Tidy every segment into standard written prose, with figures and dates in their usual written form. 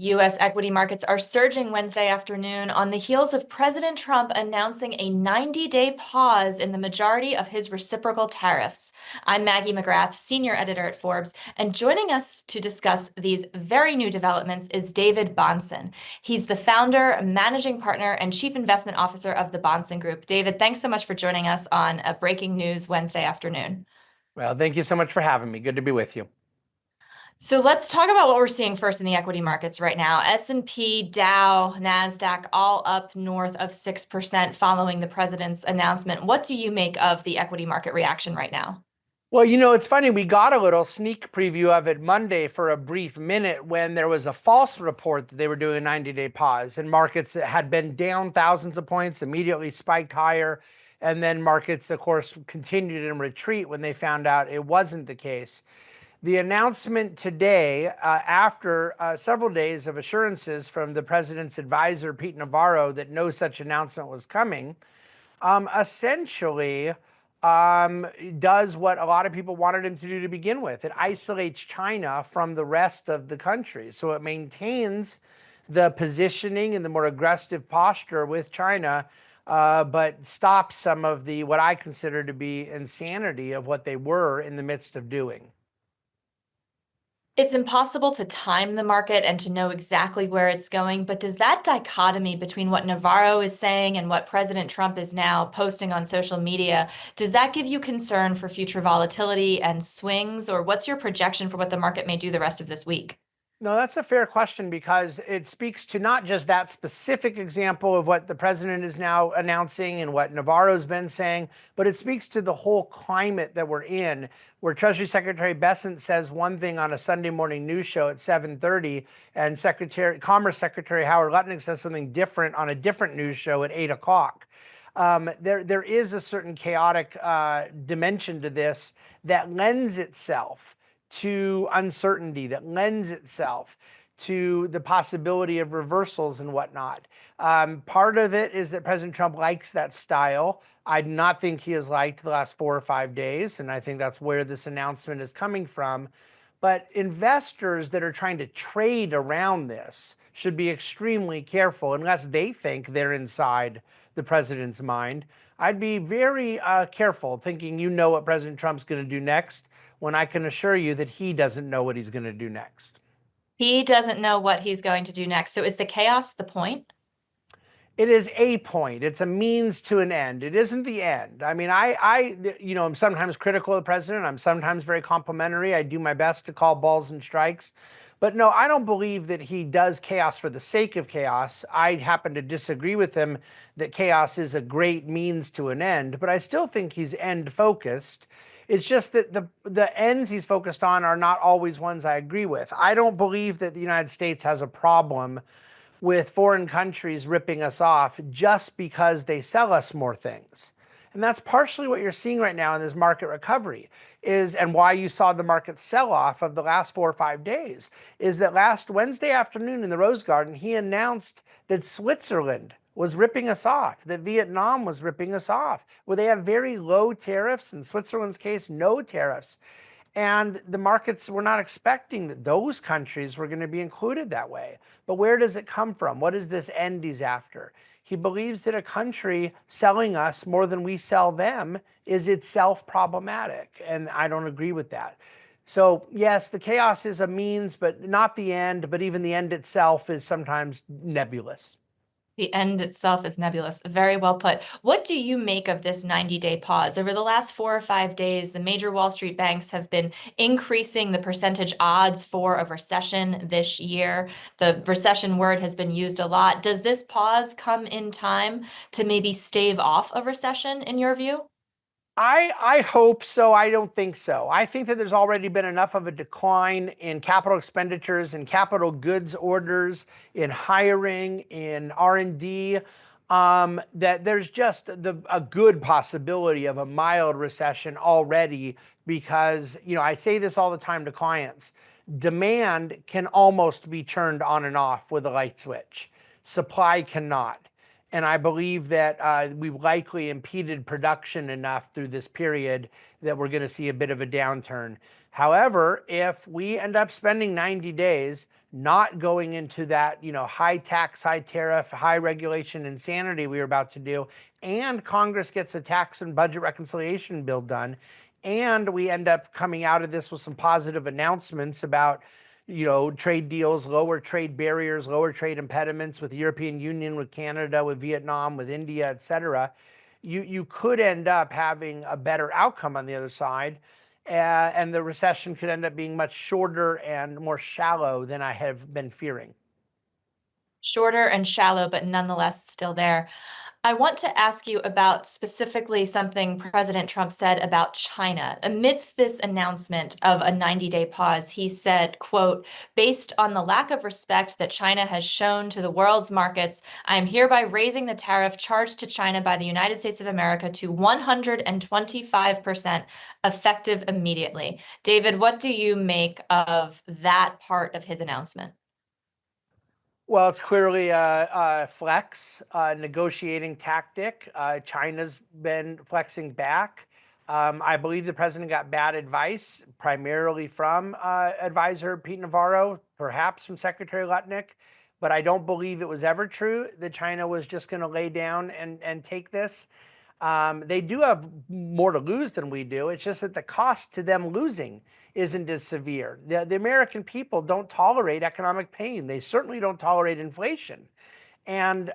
U.S. equity markets are surging Wednesday afternoon on the heels of President Trump announcing a 90-day pause in the majority of his reciprocal tariffs. I'm Maggie McGrath, senior editor at Forbes, and joining us to discuss these very new developments is David Bahnsen. He's the founder, managing partner, and chief investment officer of the Bahnsen Group. David, thanks so much for joining us on a breaking news Wednesday afternoon. Well, thank you so much for having me. Good to be with you. So let's talk about what we're seeing first in the equity markets right now. S&P, Dow, NASDAQ, all up north of 6% following the president's announcement. What do you make of the equity market reaction right now? Well, it's funny. We got a little sneak preview of it Monday for a brief minute when there was a false report that they were doing a 90-day pause, and markets that had been down thousands of points immediately spiked higher. And then markets, of course, continued in retreat when they found out it wasn't the case. The announcement today, after several days of assurances from the president's advisor, Pete Navarro, that no such announcement was coming, essentially does what a lot of people wanted him to do to begin with. It isolates China from the rest of the country. So it maintains the positioning and the more aggressive posture with China, but stops some of the what I consider to be insanity of what they were in the midst of doing. It's impossible to time the market and to know exactly where it's going, but does that dichotomy between what Navarro is saying and what President Trump is now posting on social media, does that give you concern for future volatility and swings, or what's your projection for what the market may do the rest of this week? No, that's a fair question because it speaks to not just that specific example of what the president is now announcing and what Navarro's been saying, but it speaks to the whole climate that we're in, where Treasury Secretary Bessent says one thing on a Sunday morning news show at 7:30, and Commerce Secretary Howard Lutnick says something different on a different news show at 8 o'clock. There is a certain chaotic dimension to this that lends itself to uncertainty, that lends itself to the possibility of reversals and whatnot. Part of it is that President Trump likes that style. I do not think he has liked the last 4 or 5 days, and I think that's where this announcement is coming from. But investors that are trying to trade around this should be extremely careful unless they think they're inside the president's mind. I'd be very careful thinking you know what President Trump's going to do next, when I can assure you that he doesn't know what he's going to do next. He doesn't know what he's going to do next. So is the chaos the point? It is a point. It's a means to an end. It isn't the end. I mean, I'm sometimes critical of the president. I'm sometimes very complimentary. I do my best to call balls and strikes. But no, I don't believe that he does chaos for the sake of chaos. I happen to disagree with him that chaos is a great means to an end, but I still think he's end focused. It's just that the ends he's focused on are not always ones I agree with. I don't believe that the United States has a problem with foreign countries ripping us off just because they sell us more things. And that's partially what you're seeing right now in this market recovery and why you saw the market sell off of the last 4 or 5 days, is that last Wednesday afternoon in the Rose Garden, he announced that Switzerland was ripping us off, that Vietnam was ripping us off, where they have very low tariffs, in Switzerland's case, no tariffs. And the markets were not expecting that those countries were going to be included that way. But where does it come from? What is this end he's after? He believes that a country selling us more than we sell them is itself problematic. And I don't agree with that. So yes, the chaos is a means, but not the end. But even the end itself is sometimes nebulous. The end itself is nebulous. Very well put. What do you make of this 90-day pause? Over the last 4 or 5 days, the major Wall Street banks have been increasing the percentage odds for a recession this year. The recession word has been used a lot. Does this pause come in time to maybe stave off a recession, in your view? I hope so. I don't think so. I think that there's already been enough of a decline in capital expenditures and capital goods orders, in hiring, in R&D, that there's just a good possibility of a mild recession already because, I say this all the time to clients, demand can almost be turned on and off with a light switch. Supply cannot. And I believe that we've likely impeded production enough through this period that we're going to see a bit of a downturn. However, if we end up spending 90 days not going into that, high tax, high tariff, high regulation insanity we were about to do, and Congress gets a tax and budget reconciliation bill done, and we end up coming out of this with some positive announcements about, trade deals, lower trade barriers, lower trade impediments with the European Union, with Canada, with Vietnam, with India, et cetera, you could end up having a better outcome on the other side. And the recession could end up being much shorter and more shallow than I have been fearing. Shorter and shallow, but nonetheless still there. I want to ask you about specifically something President Trump said about China. Amidst this announcement of a 90-day pause, he said, quote, "Based on the lack of respect that China has shown to the world's markets, I am hereby raising the tariff charged to China by the United States of America to 125% effective immediately." David, what do you make of that part of his announcement? Well, it's clearly a flex, negotiating tactic. China's been flexing back. I believe the president got bad advice, primarily from advisor Pete Navarro, perhaps from Secretary Lutnick, but I don't believe it was ever true that China was just going to lay down and take this. They do have more to lose than we do. It's just that the cost to them losing isn't as severe. The American people don't tolerate economic pain. They certainly don't tolerate inflation. And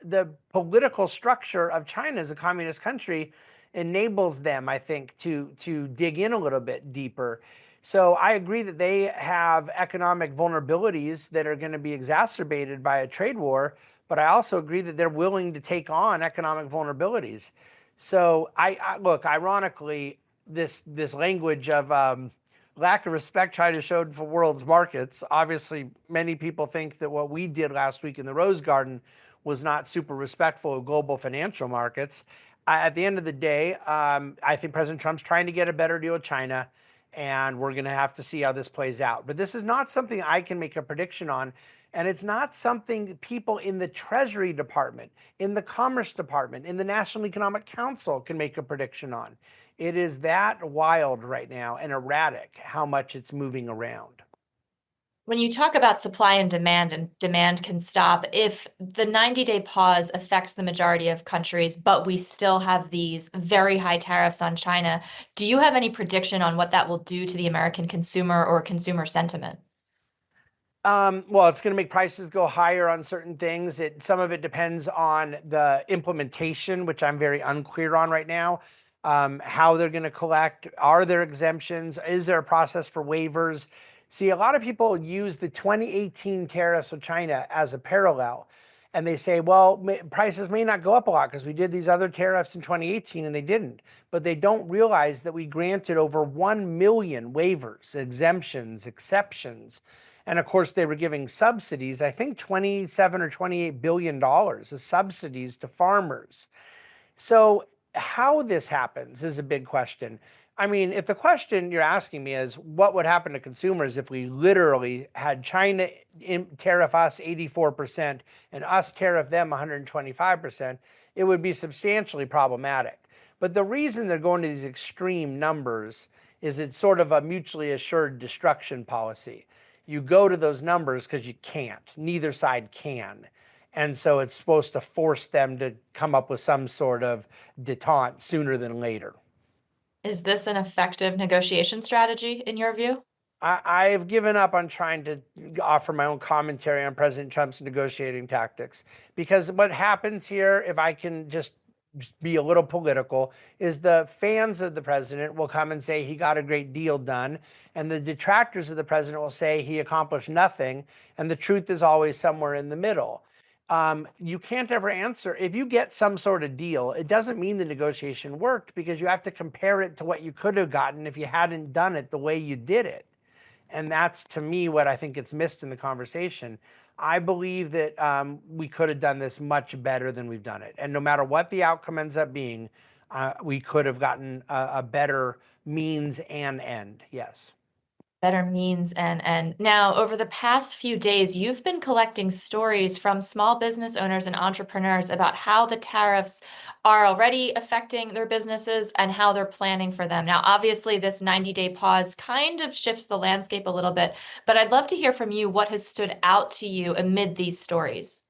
the political structure of China as a communist country enables them, I think, to dig in a little bit deeper. So I agree that they have economic vulnerabilities that are going to be exacerbated by a trade war, but I also agree that they're willing to take on economic vulnerabilities. So I look, ironically, this language of lack of respect China showed for world's markets. Obviously, many people think that what we did last week in the Rose Garden was not super respectful of global financial markets. At the end of the day, I think President Trump's trying to get a better deal with China, and we're going to have to see how this plays out. But this is not something I can make a prediction on, and it's not something people in the Treasury Department, in the Commerce Department, in the National Economic Council can make a prediction on. It is that wild right now and erratic how much it's moving around. When you talk about supply and demand can stop, if the 90-day pause affects the majority of countries, but we still have these very high tariffs on China, do you have any prediction on what that will do to the American consumer or consumer sentiment? Well, it's going to make prices go higher on certain things. Some of it depends on the implementation, which I'm very unclear on right now. How they're going to collect, are there exemptions? Is there a process for waivers? See, a lot of people use the 2018 tariffs with China as a parallel. And they say, well, prices may not go up a lot because we did these other tariffs in 2018 and they didn't. But they don't realize that we granted over 1 million waivers, exemptions, exceptions. And of course, they were giving subsidies, I think 27 or $28 billion of subsidies to farmers. So how this happens is a big question. I mean, if the question you're asking me is what would happen to consumers if we literally had China tariff us 84% and us tariff them 125%, it would be substantially problematic. But the reason they're going to these extreme numbers is it's sort of a mutually assured destruction policy. You go to those numbers because you can't. Neither side can. And so it's supposed to force them to come up with some sort of detente sooner than later. Is this an effective negotiation strategy in your view? I've given up on trying to offer my own commentary on President Trump's negotiating tactics because what happens here, if I can just be a little political, is the fans of the president will come and say he got a great deal done, and the detractors of the president will say he accomplished nothing, and the truth is always somewhere in the middle. You can't ever answer. If you get some sort of deal, it doesn't mean the negotiation worked because you have to compare it to what you could have gotten if you hadn't done it the way you did it. And that's, to me, what I think gets missed in the conversation. I believe that we could have done this much better than we've done it. And no matter what the outcome ends up being, we could have gotten a better means and end. Yes. Better means and end. Now, over the past few days, you've been collecting stories from small business owners and entrepreneurs about how the tariffs are already affecting their businesses and how they're planning for them. Now, obviously, this 90-day pause kind of shifts the landscape a little bit, but I'd love to hear from you what has stood out to you amid these stories.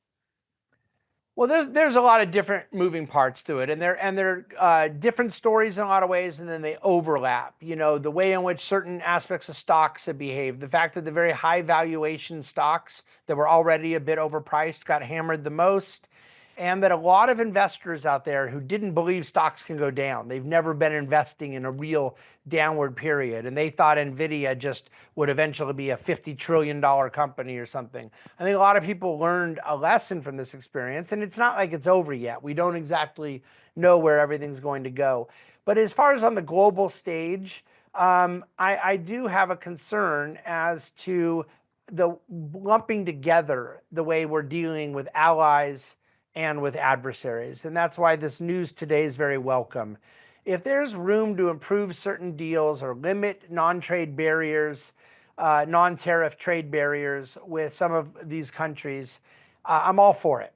Well, there's a lot of different moving parts to it, and they're different stories in a lot of ways, and then they overlap. You know, the way in which certain aspects of stocks have behaved, the fact that the very high valuation stocks that were already a bit overpriced got hammered the most, and that a lot of investors out there who didn't believe stocks can go down, they've never been investing in a real downward period, and they thought Nvidia just would eventually be a $50 trillion company or something. I think a lot of people learned a lesson from this experience, and it's not like it's over yet. We don't exactly know where everything's going to go. But as far as on the global stage, I do have a concern as to the lumping together the way we're dealing with allies and with adversaries. And that's why this news today is very welcome. If there's room to improve certain deals or limit non-trade barriers, non-tariff trade barriers with some of these countries, I'm all for it.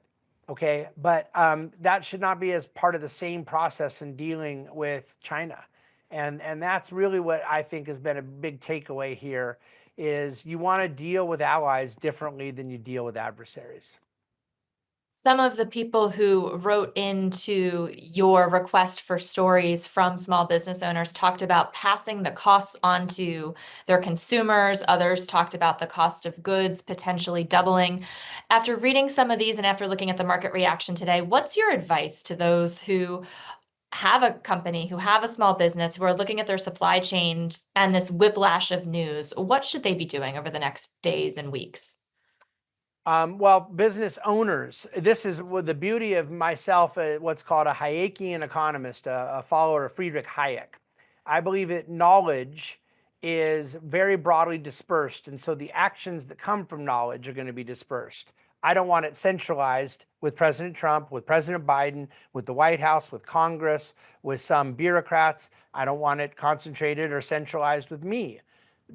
Okay, but that should not be as part of the same process in dealing with China, and that's really what I think has been a big takeaway here. Is you want to deal with allies differently than you deal with adversaries. Some of the people who wrote into your request for stories from small business owners talked about passing the costs on to their consumers. Others talked about the cost of goods potentially doubling. After reading some of these and after looking at the market reaction today, what's your advice to those who have a company, who have a small business, who are looking at their supply chains and this whiplash of news? What should they be doing over the next days and weeks? Well, business owners, this is the beauty of myself, what's called a Hayekian economist, a follower of Friedrich Hayek. I believe that knowledge is very broadly dispersed, and so the actions that come from knowledge are going to be dispersed. I don't want it centralized with President Trump, with President Biden, with the White House, with Congress, with some bureaucrats. I don't want it concentrated or centralized with me.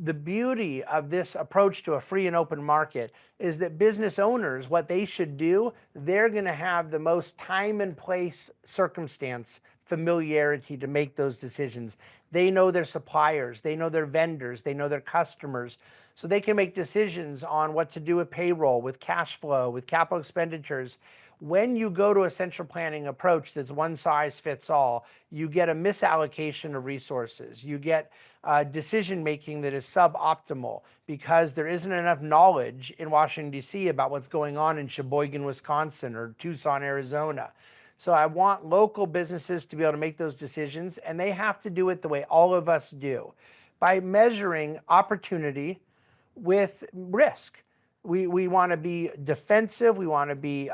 The beauty of this approach to a free and open market is that business owners, what they should do, they're going to have the most time and place circumstance familiarity to make those decisions. They know their suppliers, they know their vendors, they know their customers, so they can make decisions on what to do with payroll, with cash flow, with capital expenditures. When you go to a central planning approach that's one size fits all, you get a misallocation of resources. You get decision making that is suboptimal because there isn't enough knowledge in Washington, D.C. about what's going on in Sheboygan, Wisconsin, or Tucson, Arizona. So I want local businesses to be able to make those decisions, and they have to do it the way all of us do, by measuring opportunity with risk. We want to be defensive. We want to be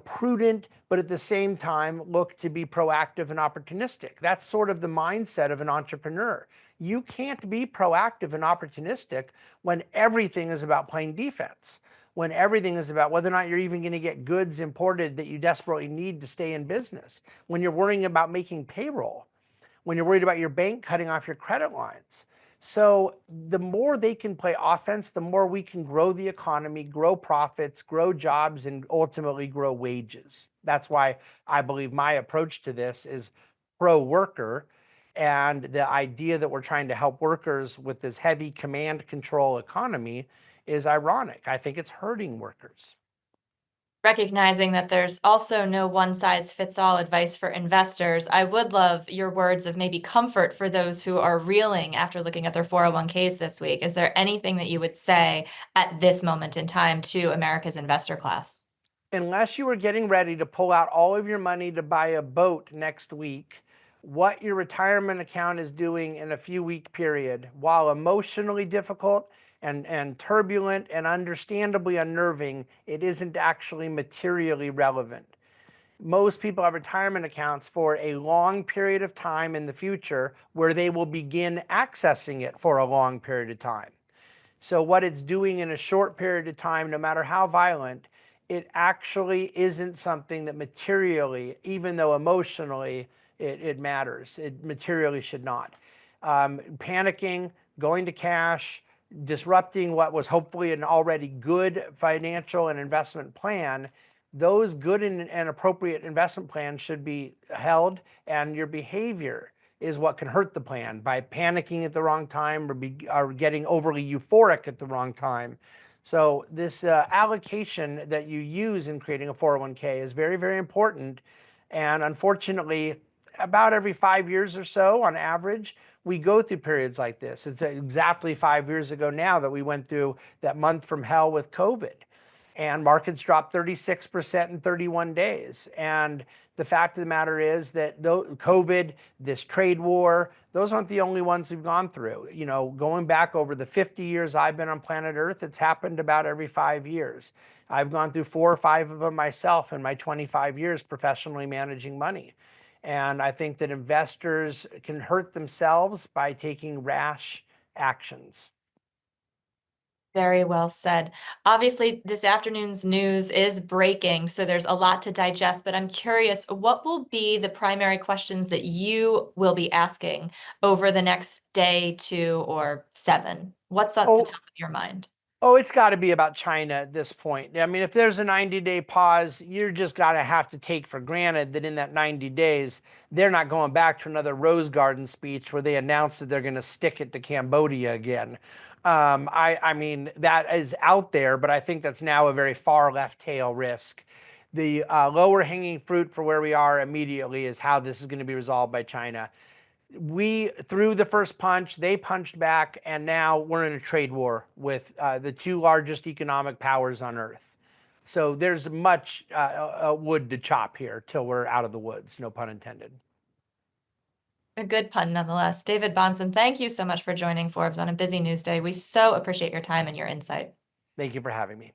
prudent, but at the same time look to be proactive and opportunistic. That's sort of the mindset of an entrepreneur. You can't be proactive and opportunistic when everything is about playing defense, when everything is about whether or not you're even going to get goods imported that you desperately need to stay in business, when you're worrying about making payroll, when you're worried about your bank cutting off your credit lines. So the more they can play offense, the more we can grow the economy, grow profits, grow jobs, and ultimately grow wages. That's why I believe my approach to this is pro-worker. And the idea that we're trying to help workers with this heavy command control economy is ironic. I think it's hurting workers. Recognizing that there's also no one size fits all advice for investors, I would love your words of maybe comfort for those who are reeling after looking at their 401ks this week. Is there anything that you would say at this moment in time to America's investor class? Unless you are getting ready to pull out all of your money to buy a boat next week, what your retirement account is doing in a few week period, while emotionally difficult and turbulent and understandably unnerving, it isn't actually materially relevant. Most people have retirement accounts for a long period of time in the future where they will begin accessing it for a long period of time. So what it's doing in a short period of time, no matter how violent, it actually isn't something that materially, even though emotionally it matters, it materially should not. Panicking, going to cash, disrupting what was hopefully an already good financial and investment plan. Those good and appropriate investment plans should be held, and your behavior is what can hurt the plan by panicking at the wrong time or getting overly euphoric at the wrong time. So this allocation that you use in creating a 401k is very, very important. And unfortunately, about every 5 years or so, on average, we go through periods like this. It's exactly 5 years ago now that we went through that month from hell with COVID. And markets dropped 36% in 31 days. And the fact of the matter is that COVID, this trade war, those aren't the only ones we've gone through. Going back over the 50 years I've been on planet Earth, it's happened about every 5 years. I've gone through 4 or 5 of them myself in my 25 years professionally managing money. And I think that investors can hurt themselves by taking rash actions. Very well said. Obviously, this afternoon's news is breaking, so there's a lot to digest, but I'm curious, what will be the primary questions that you will be asking over the next day, 2, or 7? What's at the top of your mind? Oh, it's got to be about China at this point. I mean, if there's a 90-day pause, you're just got to have to take for granted that in that 90 days, they're not going back to another Rose Garden speech where they announce that they're going to stick it to Cambodia again. I mean, that is out there, but I think that's now a very far left tail risk. The lower hanging fruit for where we are immediately is how this is going to be resolved by China. We threw the first punch, they punched back, and now we're in a trade war with the 2 largest economic powers on Earth. So there's much wood to chop here till we're out of the woods, no pun intended. A good pun nonetheless. David Bahnsen, thank you so much for joining Forbes on a busy news day. We so appreciate your time and your insight. Thank you for having me.